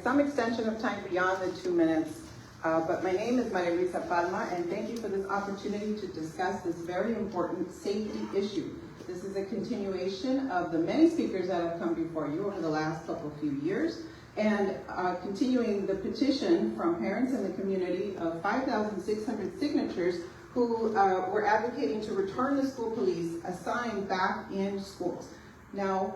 Some extension of time beyond the 2 minutes, but my name is Maria Luisa Palma, and thank you for this opportunity to discuss this very important safety issue. This is a continuation of the many speakers that have come before you over the last few years, and continuing the petition from parents in the community of 5,600 signatures who were advocating to return the school police assigned back in schools. Now,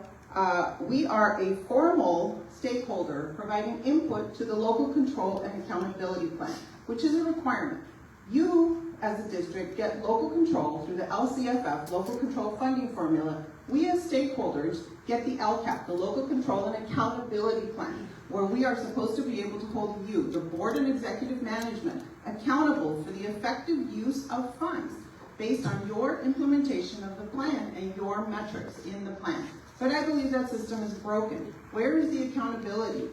we are a formal stakeholder providing input to the local control and accountability plan, which is a requirement. You, as a district, get local control through the LCFF, local control funding formula. We as stakeholders get the LCAP, the local control and accountability plan, where we are supposed to be able to hold you, the board and executive management, accountable for the effective use of funds based on your implementation of the plan and your metrics in the plan. But I believe that system is broken. Where is the accountability?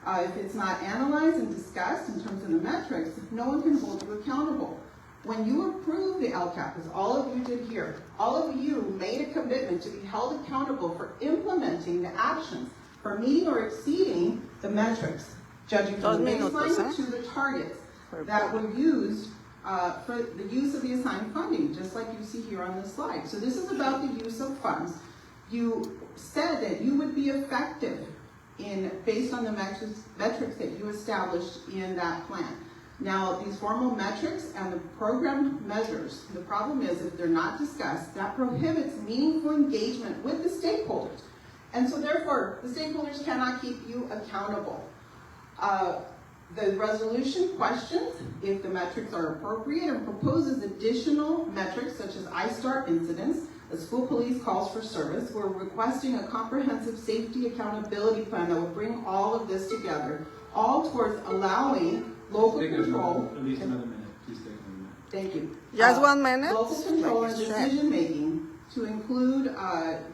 If it's not analyzed and discussed in terms of the metrics, no one can hold you accountable. When you approved the LCAP, as all of you did here, all of you made a commitment to be held accountable for implementing the actions, for meeting or exceeding the metrics, judging from the baseline to the targets that were used for the use of the assigned funding, just like you see here on this slide. So this is about the use of funds. You said that you would be effective based on the metrics that you established in that plan. Now, these formal metrics and the program measures, the problem is if they're not discussed, that prohibits meaningful engagement with the stakeholders. And so therefore, the stakeholders cannot keep you accountable. The resolution questions if the metrics are appropriate and proposes additional metrics such as I-STAR incidents. The school police calls for service. We're requesting a comprehensive safety accountability plan that will bring all of this together, all towards allowing local control. At least another minute. Please take another minute. Thank you. Just 1 minute. Local control and decision making to include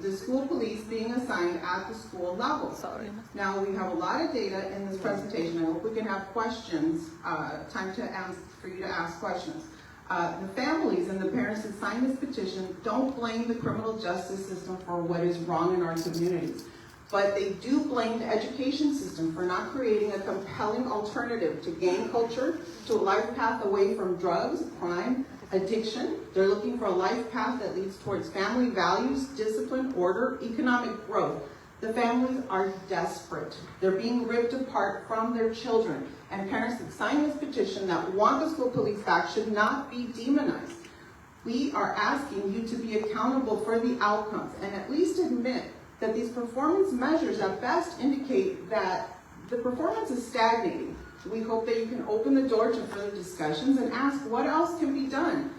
the school police being assigned at the school level. Sorry. Now, we have a lot of data in this presentation. I hope we can have questions, time to ask, for you to ask questions. The families and the parents that signed this petition don't blame the criminal justice system for what is wrong in our communities, but they do blame the education system for not creating a compelling alternative to gang culture, to a life path away from drugs, crime, addiction. They're looking for a life path that leads towards family values, discipline, order, economic growth. The families are desperate. They're being ripped apart from their children. And parents that sign this petition that want the school police back should not be demonized. We are asking you to be accountable for the outcomes and at least admit that these performance measures at best indicate that the performance is stagnating. We hope that you can open the door to further discussions and ask what else can be done.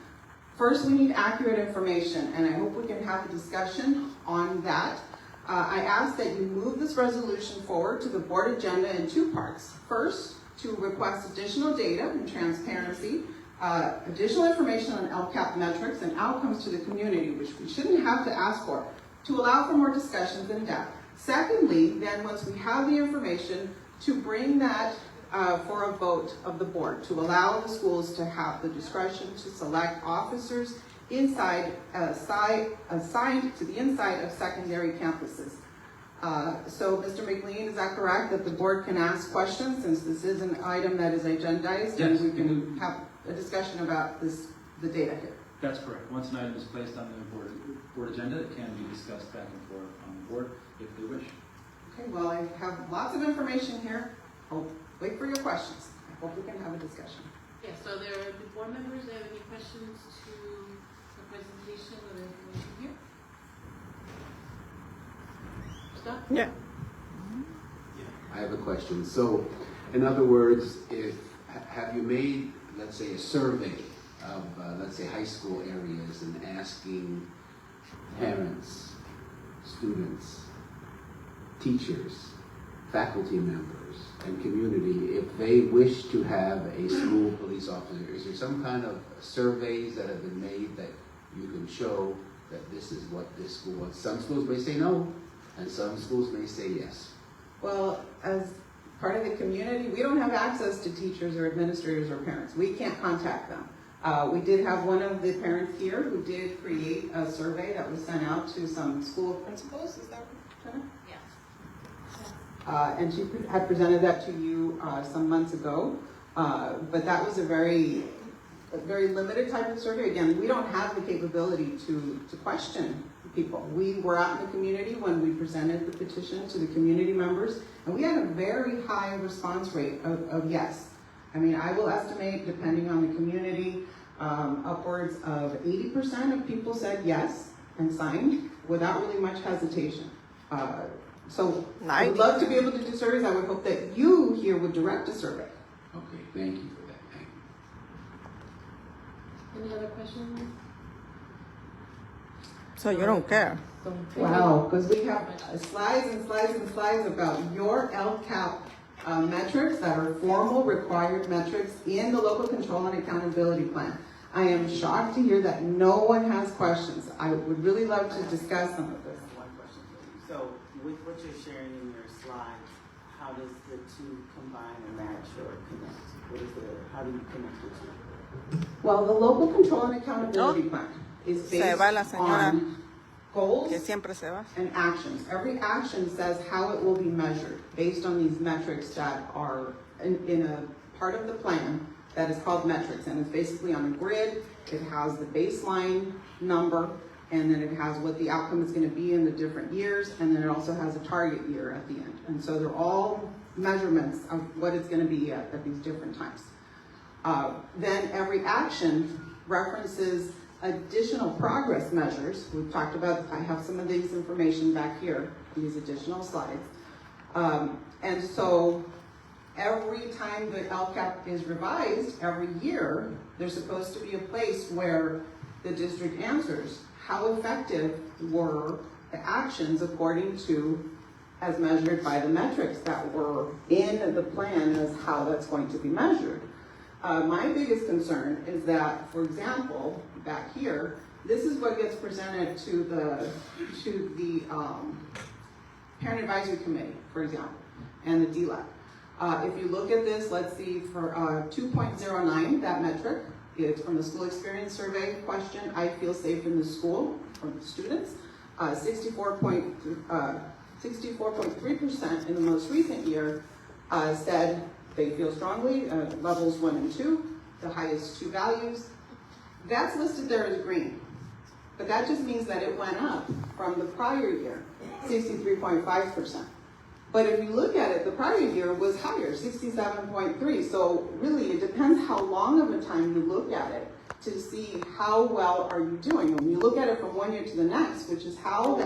First, we need accurate information, and I hope we can have a discussion on that. I ask that you move this resolution forward to the board agenda in 2 parts. First, to request additional data and transparency, additional information on LCAP metrics and outcomes to the community, which we shouldn't have to ask for, to allow for more discussions in depth. Secondly, then once we have the information, to bring that for a vote of the board, to allow the schools to have the discretion to select officers assigned to the inside of secondary campuses. So, Mr. McLean, is that correct, that the board can ask questions since this is an item that is agendized? Yes. And we can have a discussion about the data here. That's correct. Once an item is placed on the board agenda, it can be discussed back and forth on the board if they wish. Okay, well, I have lots of information here. I'll wait for your questions. I hope we can have a discussion. Yeah, so there are the board members that have any questions to the presentation or the information here? Stop? Yeah. I have a question. So, in other words, have you made, let's say, a survey of, let's say, high school areas and asking parents, students, teachers, faculty members, and community if they wish to have a school police officer? Is there some kind of surveys that have been made that you can show that this is what this school wants? Some schools may say no, and some schools may say yes. Well, as part of the community, we don't have access to teachers or administrators or parents. We can't contact them. We did have one of the parents here who did create a survey that was sent out to some school principals. Is that right, Jenna? Yes. And she had presented that to you some months ago. But that was a very limited type of survey. Again, we don't have the capability to question people. We were out in the community when we presented the petition to the community members, and we had a very high response rate of yes. I mean, I will estimate, depending on the community, upwards of 80% of people said yes and signed without really much hesitation. So I would love to be able to do surveys. I would hope that you here would direct a survey. Okay, thank you for that. Thank you. Any other questions? So you don't care? Wow, because we have slides and slides and slides about your LCAP metrics that are formal required metrics in the local control and accountability plan. I am shocked to hear that no one has questions. I would really love to discuss some of this. One question for you. So with what you're sharing in your slides, how does the two combine or match or connect? How do you connect the two? Well, the local control and accountability plan is based va la señora on goals Que siempre se va. and actions. Every action says how it will be measured based on these metrics that are in a part of the plan that is called metrics. And it's basically on a grid. It has the baseline number, and then it has what the outcome is going to be in the different years, and then it also has a target year at the end. And so they're all measurements of what it's going to be at these different times. Then every action references additional progress measures. We've talked about, I have some of these information back here, these additional slides. And so every time the LCAP is revised, every year, there's supposed to be a place where the district answers how effective were the actions according to, as measured by the metrics that were in the plan as how that's going to be measured. My biggest concern is that, for example, back here, this is what gets presented to the Parent Advisory Committee, for example, and the DLAC. If you look at this, let's see, for 2.09, that metric, it's from the school experience survey question, I feel safe in the school, from the students. 64.3% in the most recent year said they feel strongly, levels 1 and 2, the highest two values. That's listed there as green, but that just means that it went up from the prior year, 63.5%. But if you look at it, the prior year was higher, 67.3. So really, it depends how long of a time you look at it to see how well are you doing. When you look at it from one year to the next, which is how the